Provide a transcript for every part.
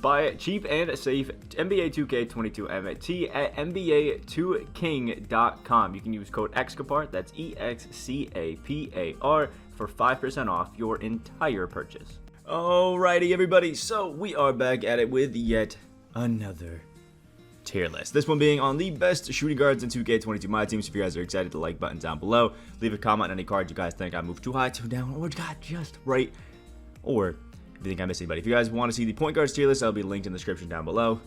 Buy cheap and safe NBA 2K22 MT at NBA2King.com. You can use code Excapar, that's EXCAPAR, for 5% off your entire purchase. Alrighty, everybody, so we are back at it with yet another tier list. This one being on the best shooting guards in 2K22 Myteam. So if you guys are excited, the like button down below. Leave a comment on any card you guys think I moved too high, too down, or got just right, or if you think I missed anybody. If you guys want to see the point guards tier list, that'll be linked in the description down below.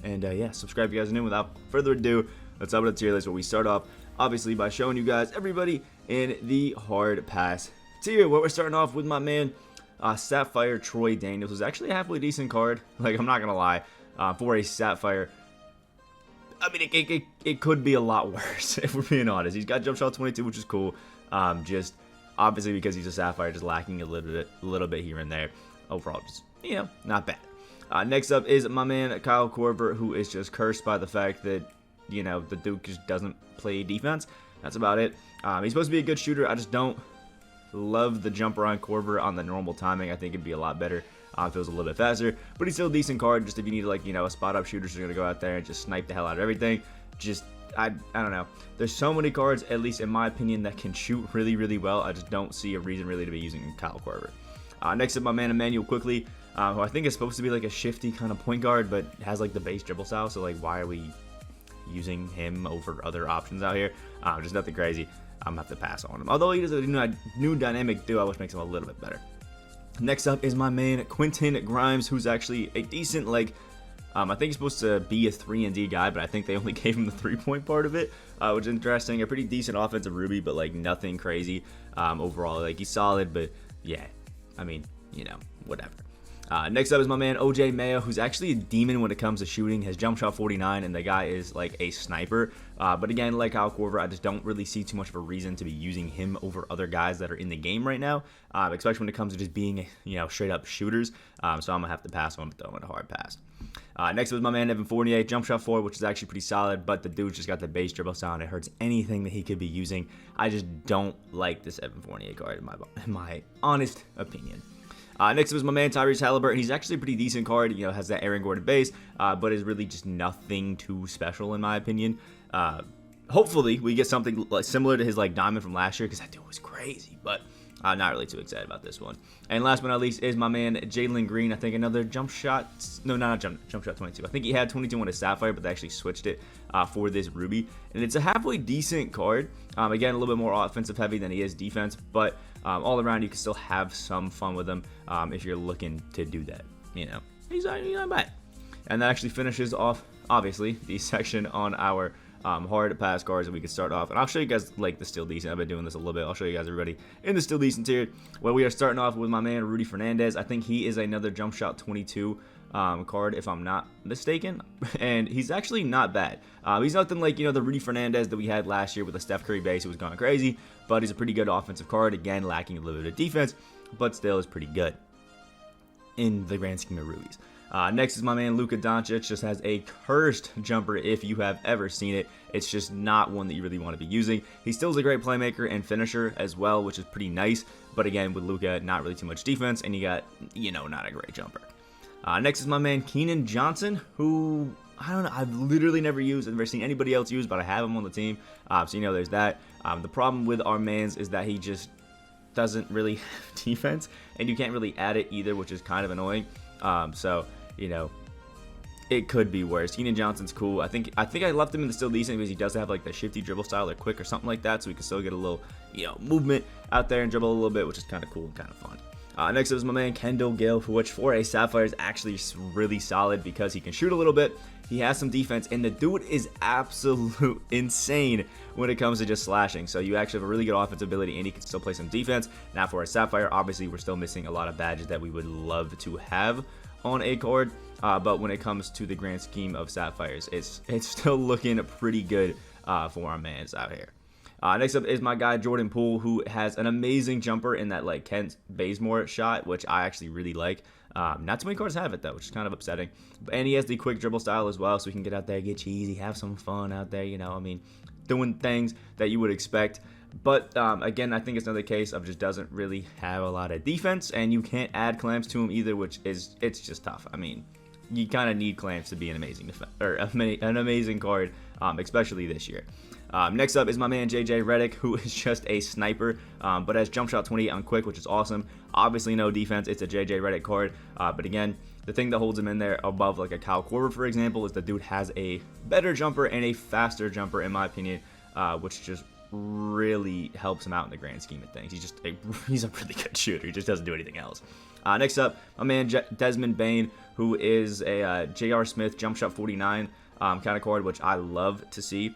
And yeah, subscribe if you guys are new. Without further ado, let's open the tier list where we start off, obviously, by showing you guys everybody in the hard pass tier. Where we're starting off with my man, Sapphire Troy Daniels, who's actually a halfway decent card. Like, I'm not going to lie, for a Sapphire. I mean, it could be a lot worse, if we're being honest. He's got jump shot 22, which is cool. Just obviously because he's a Sapphire, just lacking a little bit here and there. Overall, just, you know, not bad. Next up is my man Kyle Korver, who is just cursed by the fact that, you know, the Duke just doesn't play defense. That's about it. He's supposed to be a good shooter. I just don't love the jumper on Korver on the normal timing. I think it'd be a lot better if it was a little bit faster. But he's still a decent card. Just if you need, like, you know, a spot up shooter who's going to go out there and just snipe the hell out of everything. Just, I don't know. There's so many cards, at least in my opinion, that can shoot really, really well. I just don't see a reason really to be using Kyle Korver. Next up, my man Emmanuel Quickly, who I think is supposed to be like a shifty kind of point guard, but has like the base dribble style. So like, why are we using him over other options out here? Just nothing crazy. I'm gonna have to pass on him. Although he does a new dynamic duo, which makes him a little bit better. Next up is my man Quentin Grimes, who's actually a decent, like, I think he's supposed to be a 3-and-D guy, but I think they only gave him the 3-point part of it, which is interesting. A pretty decent offensive Ruby, but like nothing crazy overall. Like, he's solid, but yeah, I mean, you know, whatever. Next up is my man OJ Mayo, who's actually a demon when it comes to shooting. His jump shot 49, and the guy is like a sniper. But again, like Kyle Korver, I just don't really see too much of a reason to be using him over other guys that are in the game right now, especially when it comes to just being, you know, straight up shooters. So I'm gonna have to pass on, throwing a hard pass. Next was my man Evan Fournier, jump shot 4, which is actually pretty solid, but the dude's just got the base dribble style, and it hurts anything that he could be using. I just don't like this Evan Fournier card in my honest opinion. Next up is my man Tyrese Halliburton. He's actually a pretty decent card, you know, has that Aaron Gordon base, but is really just nothing too special in my opinion. Hopefully we get something like similar to his like diamond from last year, because that dude was crazy, but I'm not really too excited about this one. And last but not least is my man Jalen Green. I think another jump shot, no, not jump shot 22. I think he had 22 on his Sapphire, but they actually switched it for this Ruby, and it's a halfway decent card. Again, a little bit more offensive heavy than he is defense, but all around you can still have some fun with him if you're looking to do that. You know, he's not bad. And that actually finishes off, obviously, the section on our hard pass cards that we can start off. And I'll show you guys like the still decent. I've been doing this a little bit. I'll show you guys everybody in the still decent tier. Well, we are starting off with my man Rudy Fernandez. I think he is another jump shot 22 card, if I'm not mistaken, and he's actually not bad. He's nothing like, you know, the Rudy Fernandez that we had last year with the Steph Curry base who was going crazy, but he's a pretty good offensive card, again lacking a little bit of defense, but still is pretty good in the grand scheme of Rubies. Next is my man Luka Doncic. Just has a cursed jumper if you have ever seen it. It's just not one that you really want to be using. He still is a great playmaker and finisher as well, which is pretty nice, but again, with Luka, not really too much defense, and you got, you know, not a great jumper. Next is my man Keenan Johnson, who, I don't know, I've literally never used. I've never seen anybody else use, but I have him on the team. So, you know, there's that. The problem with our mans is that he just doesn't really have defense, and you can't really add it either, which is kind of annoying. So, you know, it could be worse. Keenan Johnson's cool. I think I left him in the still decent because he does have like the shifty dribble style or quick or something like that, so we can still get a little, you know, movement out there and dribble a little bit, which is kind of cool and kind of fun. Next up is my man Kendall Gill, which for a Sapphire is actually really solid because he can shoot a little bit. He has some defense, and the dude is absolute insane when it comes to just slashing. So you actually have a really good offensive ability, and he can still play some defense. Now for a Sapphire, obviously we're still missing a lot of badges that we would love to have on a card. But when it comes to the grand scheme of Sapphires, it's still looking pretty good for our mans out here. Next up is my guy Jordan Poole, who has an amazing jumper in that like Kent Bazemore shot, which I actually really like. Not too many cards have it though, which is kind of upsetting. And he has the quick dribble style as well, so he can get out there, get cheesy, have some fun out there. You know, I mean, doing things that you would expect. But again, I think it's another case of just doesn't really have a lot of defense, and you can't add clamps to him either, which is, it's just tough. I mean, you kind of need clamps to be an amazing an amazing card, especially this year. Next up is my man JJ Redick, who is just a sniper, but has jump shot 28 on quick, which is awesome. Obviously no defense, it's a JJ Redick card, but again, the thing that holds him in there above like a Kyle Korver, for example, is the dude has a better jumper and a faster jumper, in my opinion, which just really helps him out in the grand scheme of things. He's a really good shooter. He just doesn't do anything else. Next up, my man Desmond Bane, who is a J.R. Smith jump shot 49 kind of card, which I love to see.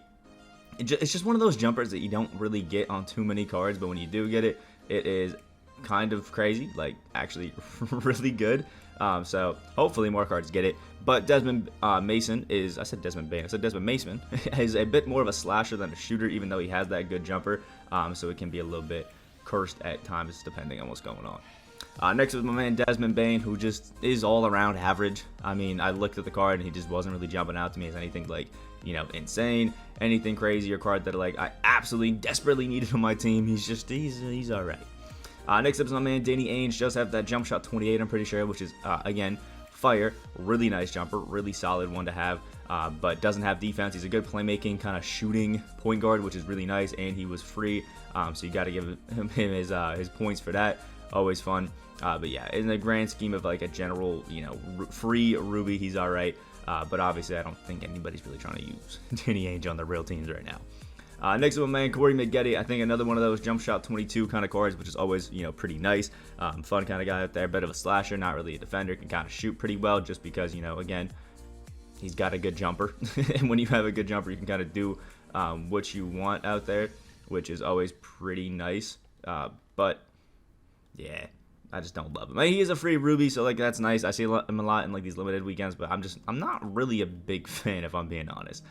It's just one of those jumpers that you don't really get on too many cards, but when you do get it, it is kind of crazy, like actually really good. So hopefully more cards get it. But Desmond Mason is, I said Desmond Bane, I said Desmond Mason, is a bit more of a slasher than a shooter, even though he has that good jumper. So it can be a little bit cursed at times depending on what's going on. Next is my man Desmond Bane, who just is all around average. I mean, I looked at the card and he just wasn't really jumping out to me as anything like, you know, insane, anything crazy, or card that like I absolutely desperately needed on my team. He's alright. Next up is my man Danny Ainge. Does have that jump shot 28, I'm pretty sure, which is again fire. Really nice jumper, really solid one to have, but doesn't have defense. He's a good playmaking kind of shooting point guard, which is really nice, and he was free, so you got to give him his points for that. Always fun. But yeah, in the grand scheme of like a general, you know, free Ruby, he's all right. But obviously, I don't think anybody's really trying to use Danny Ainge on the real teams right now. Next up, my man Corey Maggette. I think another one of those jump shot 22 kind of cards, which is always, you know, pretty nice. Fun kind of guy out there. Bit of a slasher, not really a defender. Can kind of shoot pretty well, just because, you know, again, he's got a good jumper. And when you have a good jumper, you can kind of do what you want out there, which is always pretty nice. But yeah, I just don't love him. I mean, he is a free Ruby, so like that's nice. I see him a lot in like these limited weekends, but I'm not really a big fan, if I'm being honest.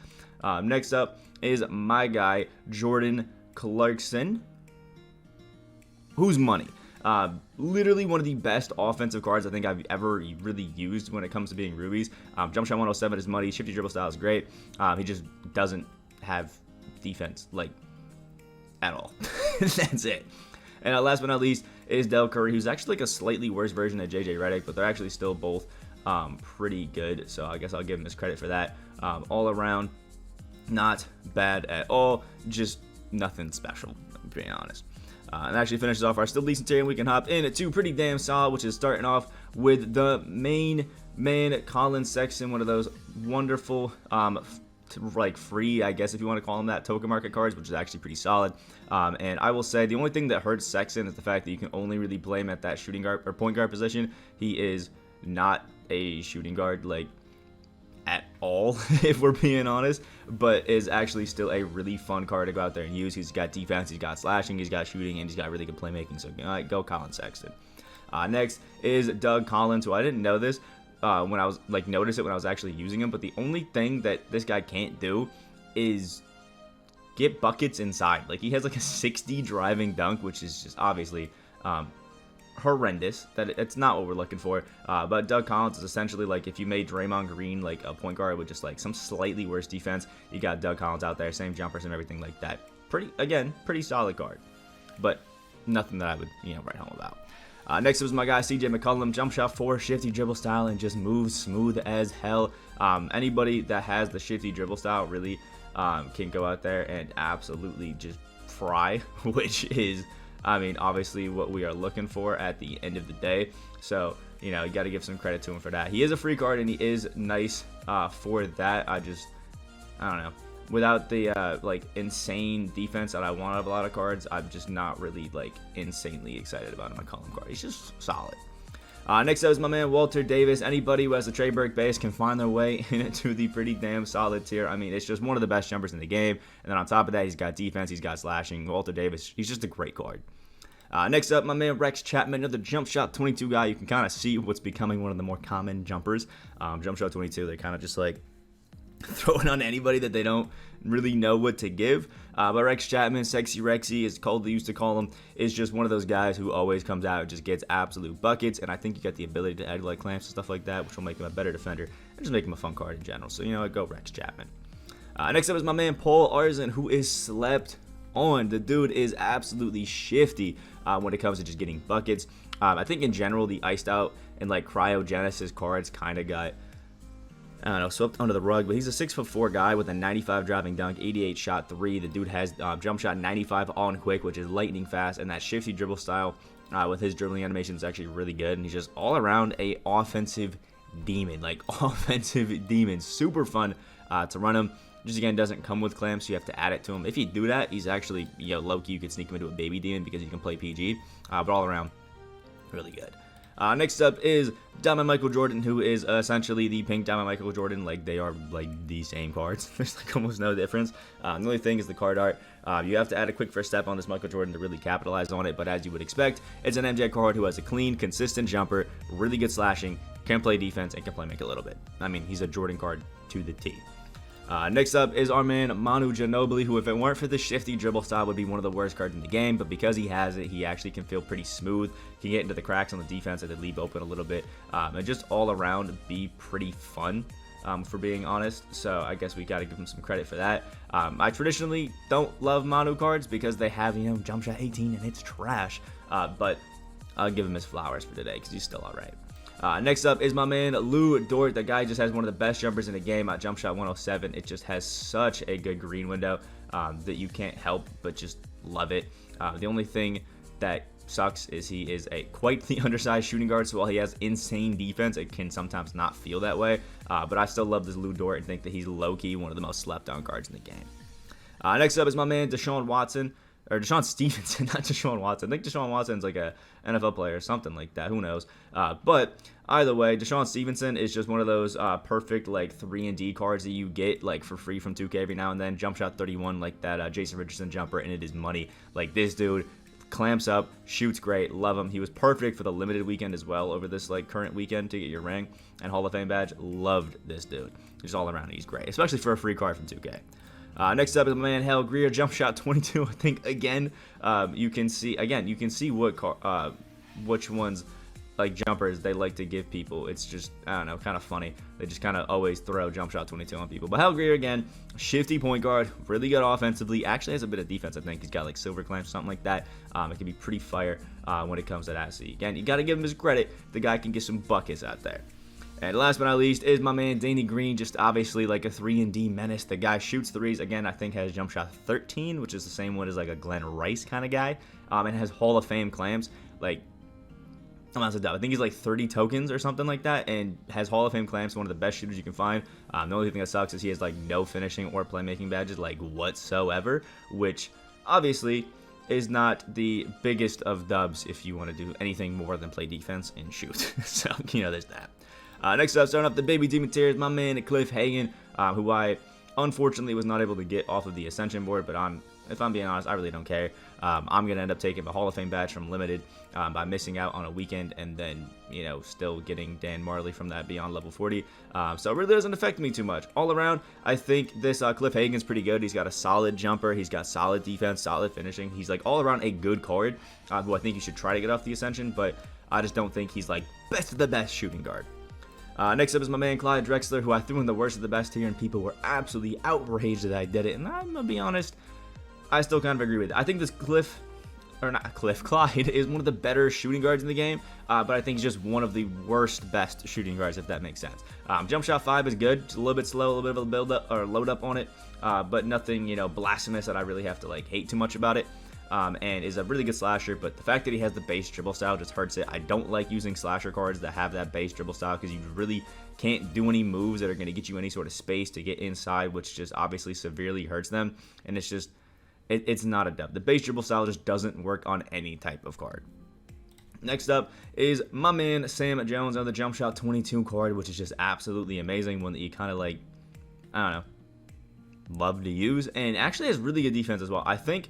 Next up is my guy Jordan Clarkson, who's money. Literally one of the best offensive cards I think I've ever really used when it comes to being Rubies. Jump shot 107 is money. Shifty dribble style is great. He just doesn't have defense like at all. That's it. And last but not least is Del Curry, who's actually like a slightly worse version of JJ Redick, but they're actually still both pretty good. So I guess I'll give him his credit for that. All around, not bad at all. Just nothing special, to be honest. And actually finishes off our still decent tier, and we can hop in at two pretty damn solid, which is starting off with the main man, Colin Sexton, one of those wonderful like free, I guess if you want to call them that, token market cards, which is actually pretty solid. And I will say the only thing that hurts Sexton is the fact that you can only really play him at that shooting guard or point guard position. He is not a shooting guard like at all, if we're being honest, but is actually still a really fun card to go out there and use. He's got defense, he's got slashing, he's got shooting, and he's got really good playmaking. So go Colin Sexton. Next is Doug Collins, who I didn't know this when I was like notice it when I was actually using him, but the only thing that this guy can't do is get buckets inside. Like, he has like a 60 driving dunk, which is just obviously horrendous. That it's not what we're looking for. But Doug Collins is essentially like if you made Draymond Green like a point guard with just like some slightly worse defense, you got Doug Collins out there, same jumpers and everything like that. Pretty solid card, but nothing that I would write home about. Next was my guy CJ McCollum, jump shot 4, shifty dribble style, and just moves smooth as hell. Anybody that has the shifty dribble style really can go out there and absolutely just fry, which is, I mean, obviously what we are looking for at the end of the day. So, you got to give some credit to him for that. He is a free card, and he is nice for that. I don't know. Without the like insane defense that I want out of a lot of cards, I'm just not really like insanely excited about my McCollum card. He's just solid. Next up is my man Walter Davis. Anybody who has a Trey Burke base can find their way into the pretty damn solid tier. I mean, it's just one of the best jumpers in the game. And then on top of that, he's got defense, he's got slashing. Walter Davis, he's just a great card. Next up, my man Rex Chapman, another jump shot 22 guy. You can kind of see what's becoming one of the more common jumpers. Jump shot 22, they're kind of just like throwing on anybody that they don't really know what to give. But Rex Chapman, Sexy Rexy, as Cole used to call him, is just one of those guys who always comes out and just gets absolute buckets. And I think you got the ability to add like clamps and stuff like that, which will make him a better defender and just make him a fun card in general. So, go Rex Chapman. Next up is my man Paul Arzon, who is slept on. The dude is absolutely shifty when it comes to just getting buckets. I think in general, the iced out and like cryogenesis cards kind of got I don't know, swept under the rug, but he's a 6'4" guy with a 95 driving dunk, 88 shot 3. The dude has jump shot 95 on quick, which is lightning fast, and that shifty dribble style with his dribbling animation is actually really good, and he's just all around a offensive demon, like offensive demon. Super fun to run him. Just again, doesn't come with clamps, so you have to add it to him. If you do that, he's actually, low-key, you could sneak him into a baby demon because he can play PG, but all around, really good. Next up is Diamond Michael Jordan, who is essentially the pink Diamond Michael Jordan. Like, they are like the same cards. There's like almost no difference. The only thing is the card art. You have to add a quick first step on this Michael Jordan to really capitalize on it, but as you would expect, it's an MJ card who has a clean, consistent jumper, really good slashing, can play defense, and can play make a little bit. I mean, he's a Jordan card to the T. Next up is our man Manu Ginobili, who if it weren't for the shifty dribble style would be one of the worst cards in the game, but because he has it, he actually can feel pretty smooth, can get into the cracks on the defense and then leave open a little bit, and just all around be pretty fun, for being honest, so I guess we gotta give him some credit for that. I traditionally don't love Manu cards because they have, jump shot 18 and it's trash, but I'll give him his flowers for today because he's still alright. Next up is my man Lou Dort. The guy just has one of the best jumpers in the game at jump shot 107. It just has such a good green window that you can't help but just love it. The only thing that sucks is he is quite the undersized shooting guard, so while he has insane defense, it can sometimes not feel that way. But I still love this Lou Dort and think that he's low-key one of the most slept-on cards in the game. Next up is my man Deshaun Watson. Or Deshaun Stevenson, not Deshaun Watson. I think Deshaun Watson's like a NFL player or something like that. Who knows? But either way, Deshaun Stevenson is just one of those perfect like 3-and-D cards that you get like for free from 2K every now and then. Jump shot 31 like that Jason Richardson jumper, and it is money. Like this dude clamps up, shoots great, love him. He was perfect for the limited weekend as well over this like current weekend to get your ring and Hall of Fame badge. Loved this dude. Just all around, he's great, especially for a free card from 2K. Next up is my man Hal Greer, jump shot 22. I think again, you can see which ones like jumpers they like to give people. It's just, I don't know, kind of funny. They just kind of always throw jump shot 22 on people. But Hal Greer again, shifty point guard, really good offensively. Actually has a bit of defense. I think he's got like silver clamps, something like that. It can be pretty fire when it comes to that. So again, you got to give him his credit. The guy can get some buckets out there. And last but not least is my man Danny Green, just obviously like a 3-and-D menace. The guy shoots threes. Again, I think has jump shot 13, which is the same one as like a Glenn Rice kind of guy. And has Hall of Fame clamps. Like, I'm not so dumb. I think he's like 30 tokens or something like that, and has Hall of Fame clamps, one of the best shooters you can find. The only thing that sucks is he has like no finishing or playmaking badges like whatsoever, which obviously is not the biggest of dubs if you want to do anything more than play defense and shoot. So, there's that. Next up, starting off the baby demon tier is my man Cliff Hagan, who I unfortunately was not able to get off of the Ascension board, but if I'm being honest, I really don't care. I'm going to end up taking the Hall of Fame badge from Limited by missing out on a weekend and then, still getting Dan Marley from that beyond level 40. So it really doesn't affect me too much. All around, I think this Cliff Hagan's pretty good. He's got a solid jumper. He's got solid defense, solid finishing. He's like all around a good card, who I think you should try to get off the Ascension, but I just don't think he's like best of the best shooting guard. Next up is my man Clyde Drexler, who I threw in the worst of the best tier, and people were absolutely outraged that I did it. And I'm gonna be honest, I still kind of agree with it. I think this Clyde is one of the better shooting guards in the game, but I think he's just one of the worst best shooting guards, if that makes sense. Jump shot 5 is good, just a little bit slow, a little bit of a build up or load up on it, but nothing blasphemous that I really have to like hate too much about it. And is a really good slasher, but the fact that he has the base dribble style just hurts it. I don't like using slasher cards that have that base dribble style because you really can't do any moves that are going to get you any sort of space to get inside, which just obviously severely hurts them, and it's just, it's not a dub. The base dribble style just doesn't work on any type of card. Next up is my man Sam Jones on the jump shot 22 card, which is just absolutely amazing, one that you kind of like, I don't know, love to use, and actually has really good defense as well. I think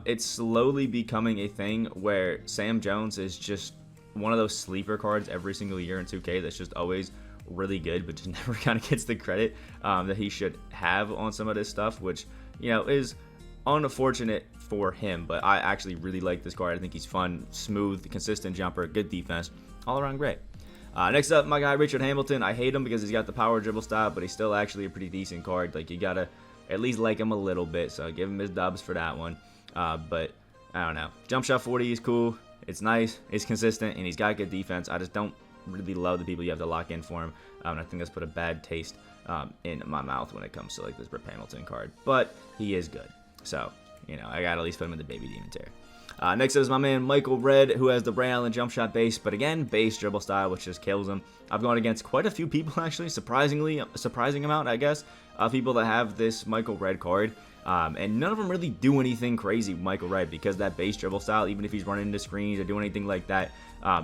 it's slowly becoming a thing where Sam Jones is just one of those sleeper cards every single year in 2K that's just always really good, but just never kind of gets the credit that he should have on some of this stuff, which, is unfortunate for him. But I actually really like this card. I think he's fun, smooth, consistent jumper, good defense, all around great. Next up, my guy Richard Hamilton. I hate him because he's got the power dribble style, but he's still actually a pretty decent card. Like, you gotta at least like him a little bit, so give him his dubs for that one. But I don't know. Jump shot 40 is cool. It's nice. It's consistent, and he's got good defense. I just don't really love the people you have to lock in for him. And I think that's put a bad taste in my mouth when it comes to like this Rip Hamilton card. But he is good. So, you know, I got to at least put him in the Baby Demon tier. Next up is my man Michael Red, who has the Ray Allen jump shot base, but again, base dribble style, which just kills him. I've gone against quite a few people, actually, surprising amount, I guess, of people that have this Michael Red card. And none of them really do anything crazy with Michael Red, because that base dribble style, even if he's running into screens or doing anything like that,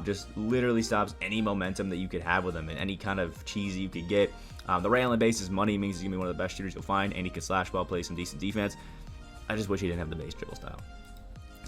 just literally stops any momentum that you could have with him and any kind of cheese you could get. The Ray Allen base is money, means he's going to be one of the best shooters you'll find, and he can slash well, play some decent defense. I just wish he didn't have the base dribble style.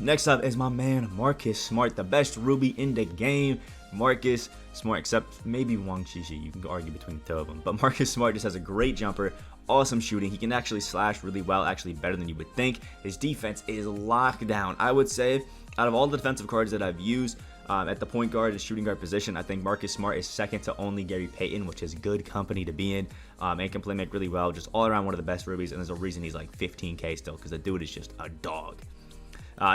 Next up is my man Marcus Smart, the best Ruby in the game. Marcus Smart, except maybe Wang Qishi. You can argue between the two of them. But Marcus Smart just has a great jumper, awesome shooting. He can actually slash really well, actually better than you would think. His defense is locked down. I would say, out of all the defensive cards that I've used, at the point guard and shooting guard position, I think Marcus Smart is second to only Gary Payton, which is good company to be in, and can play make really well. Just all around one of the best Rubies, and there's a reason he's like 15K still, because the dude is just a dog.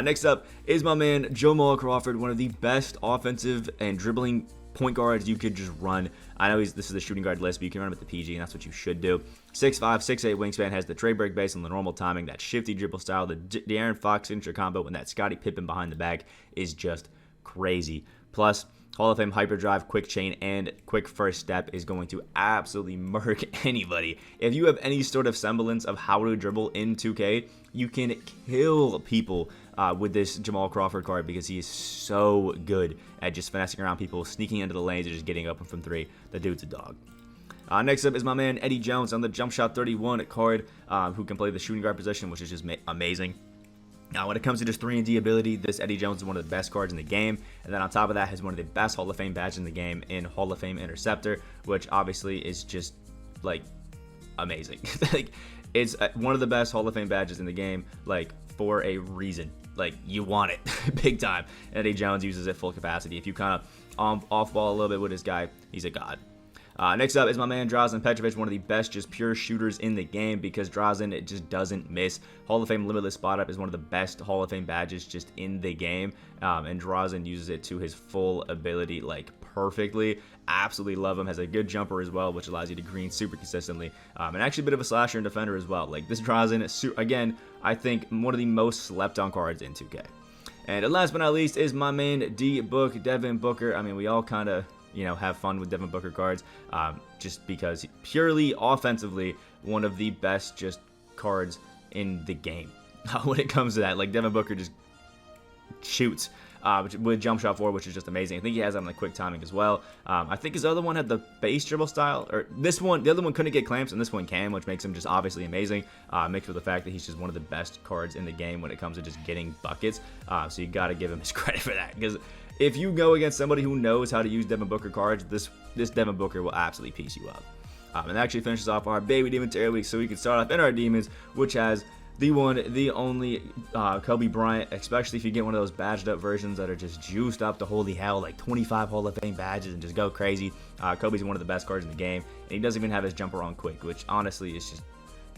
Next up is my man Jamal Crawford, one of the best offensive and dribbling point guards you could just run. I know this is the shooting guard list, but you can run him at the PG, and that's what you should do. 6'5", 6'8" wingspan, has the Trey break base and the normal timing, that shifty dribble style, the De'Aaron Fox signature combo, and that Scottie Pippen behind the back is just crazy. Plus, Hall of Fame hyperdrive, quick chain, and quick first step is going to absolutely murk anybody. If you have any sort of semblance of how to dribble in 2K, you can kill people with this Jamal Crawford card, because he is so good at just finessing around people, sneaking into the lanes, and just getting open from three. The dude's a dog. Next up is my man Eddie Jones on the Jump Shot 31 card, who can play the shooting guard position, which is just amazing. Now, when it comes to just 3-and-D ability, this Eddie Jones is one of the best cards in the game. And then on top of that, has one of the best Hall of Fame badges in the game in Hall of Fame Interceptor, which obviously is just, like, amazing. Like, it's one of the best Hall of Fame badges in the game, like, for a reason. Like, you want it big time. Eddie Jones uses it full capacity. If you kind of off-ball a little bit with this guy, he's a god. Next up is my man Drazen Petrovic, one of the best just pure shooters in the game, because Drazen, it just doesn't miss. Hall of Fame Limitless Spot Up is one of the best Hall of Fame badges just in the game, and Drazen uses it to his full ability, like, perfectly. Absolutely love him. Has a good jumper as well, which allows you to green super consistently, and actually a bit of a slasher and defender as well. Like, this Drazen, again, I think one of the most slept on cards in 2K. And last but not least is my man D-Book, Devin Booker. I mean, we all kind of, you know, have fun with Devin Booker cards, just because purely offensively, one of the best just cards in the game. When it comes to that, like, Devin Booker just shoots with jump shot 4, which is just amazing. I think he has that on the quick timing as well. I think his other one had the base dribble style, or the other one couldn't get clamps, and this one can, which makes him just obviously amazing. Mixed with the fact that he's just one of the best cards in the game when it comes to just getting buckets. So you got to give him his credit for that, because if you go against somebody who knows how to use Devin Booker cards, this Devin Booker will absolutely piece you up. And that actually finishes off our Baby Demon tier week, so we can start off in our demons, which has the one, the only Kobe Bryant, especially if you get one of those badged up versions that are just juiced up to holy hell, like 25 Hall of Fame badges and just go crazy. Kobe's one of the best cards in the game, and he doesn't even have his jumper on quick, which honestly is just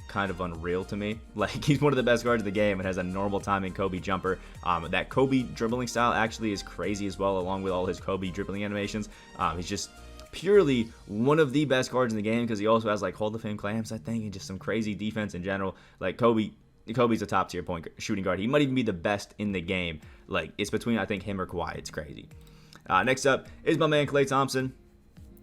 kind of unreal to me. Like, he's one of the best cards in the game and has a normal timing Kobe jumper. That Kobe dribbling style actually is crazy as well, along with all his Kobe dribbling animations. He's just purely one of the best cards in the game, because he also has like Hall of Fame clamps, I think, and just some crazy defense in general. Like, Kobe's a top tier shooting guard. He might even be the best in the game. Like, it's between, I think, him or Kawhi. It's crazy. Next up is my man Klay Thompson,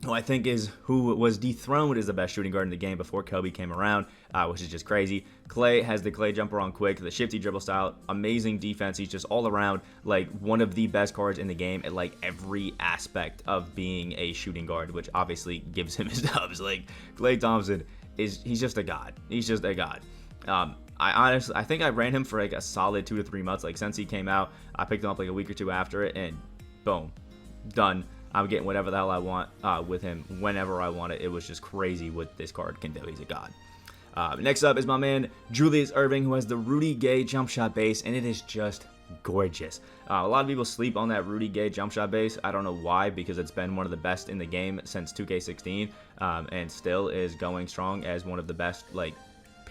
who I think who was dethroned as the best shooting guard in the game before Kobe came around, which is just crazy. Klay has the Klay jumper on quick, the shifty dribble style, amazing defense. He's just all around like one of the best cards in the game at like every aspect of being a shooting guard, which obviously gives him his dubs. Like, Klay Thompson he's just a god. He's just a god. I think I ran him for like a solid 2 to 3 months. Like, since he came out, I picked him up like a week or two after it, and boom, done. I'm getting whatever the hell I want with him whenever I want it. It was just crazy what this card can do. He's a god. Next up is my man Julius Erving, who has the Rudy Gay jump shot base, and it is just gorgeous. A lot of people sleep on that Rudy Gay jump shot base. I don't know why, because it's been one of the best in the game since 2K16, and still is going strong as one of the best, like,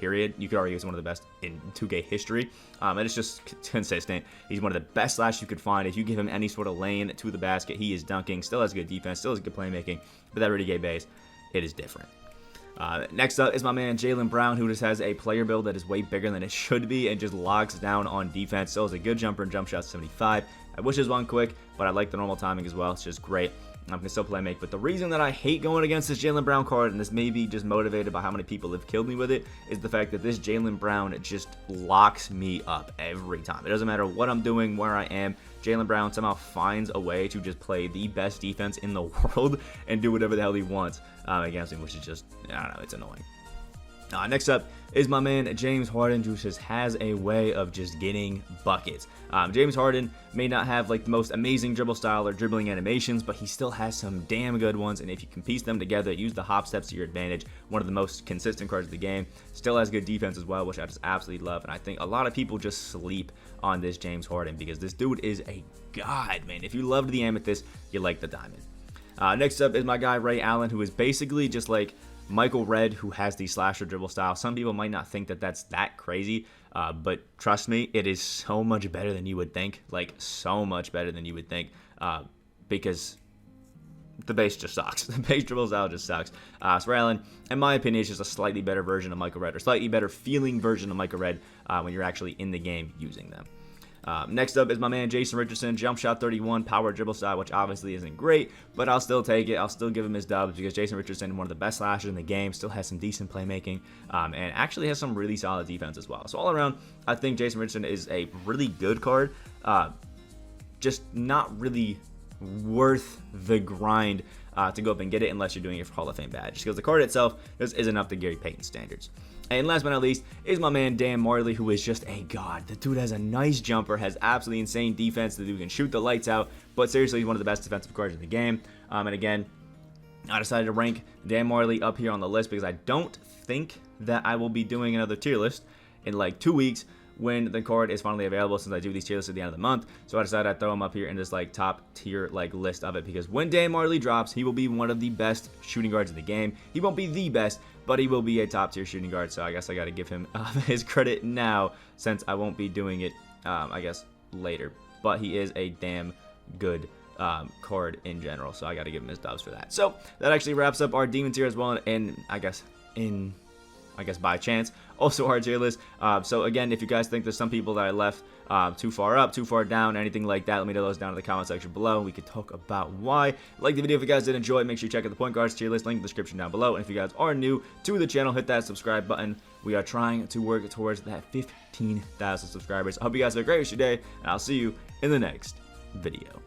period. You could argue he's one of the best in 2K history, and it's just consistent. He's one of the best slashers you could find. If you give him any sort of lane to the basket, he is dunking, still has good defense, still has good playmaking, but that Rudy Gay base, it is different. Next up is my man Jaylen Brown, who just has a player build that is way bigger than it should be and just locks down on defense. Still has a good jumper and jump shot 75. I wish it was one quick, but I like the normal timing as well. It's just great. I can still play make, but the reason that I hate going against this Jaylen Brown card, and this may be just motivated by how many people have killed me with it, is the fact that this Jaylen Brown just locks me up every time. It doesn't matter what I'm doing, where I am. Jaylen Brown somehow finds a way to just play the best defense in the world and do whatever the hell he wants against him, which is just, I don't know, it's annoying. Next up is my man James Harden, who just has a way of just getting buckets. James Harden may not have like the most amazing dribble style or dribbling animations, but he still has some damn good ones, and if you can piece them together, use the hop steps to your advantage, one of the most consistent cards of the game. Still has good defense as well, which I just absolutely love, and I think a lot of people just sleep on this James Harden because this dude is a god, man. If you loved the Amethyst, you like the Diamond. Next up is my guy Ray Allen, who is basically just like Michael Redd, who has the slasher dribble style. Some people might not think that that's that crazy, but trust me, it is so much better than you would think. Like, so much better than you would think, because the base just sucks. The base dribble style just sucks. So Ray Allen, in my opinion, is just a slightly better version of Michael Redd, or slightly better feeling version of Michael Redd when you're actually in the game using them. Next up is my man Jason Richardson, jump shot 31, power dribble style, which obviously isn't great, but I'll still take it. I'll still give him his dubs because Jason Richardson, one of the best slashers in the game, still has some decent playmaking, and actually has some really solid defense as well. So all around, I think Jason Richardson is a really good card, just not really worth the grind to go up and get it unless you're doing it for Hall of Fame badge, because the card itself just isn't up to Gary Payton standards. And last but not least is my man Dan Marley, who is just a god. The dude has a nice jumper, has absolutely insane defense. The dude can shoot the lights out, but seriously, he's one of the best defensive cards in the game. And again, I decided to rank Dan Marley up here on the list because I don't think that I will be doing another tier list in like 2 weeks when the card is finally available, since I do these tier lists at the end of the month. So I decided I'd throw him up here in this like top tier like list of it, because when Dan Marley drops, he will be one of the best shooting guards in the game. He won't be the best, but he will be a top tier shooting guard. So I guess I got to give him his credit now, since I won't be doing it I guess later. But he is a damn good card in general, so I got to give him his dubs for that. So that actually wraps up our demon tier as well, and I guess by chance also our tier list. So again, if you guys think there's some people that I left too far up, too far down, anything like that, let me know those down in the comment section below. We could talk about why. Like the video if you guys did enjoy it. Make sure you check out the point guards tier list, link in the description down below. And if you guys are new to the channel, hit that subscribe button. We are trying to work towards that 15,000 subscribers. I hope you guys have a great rest of your day, and I'll see you in the next video.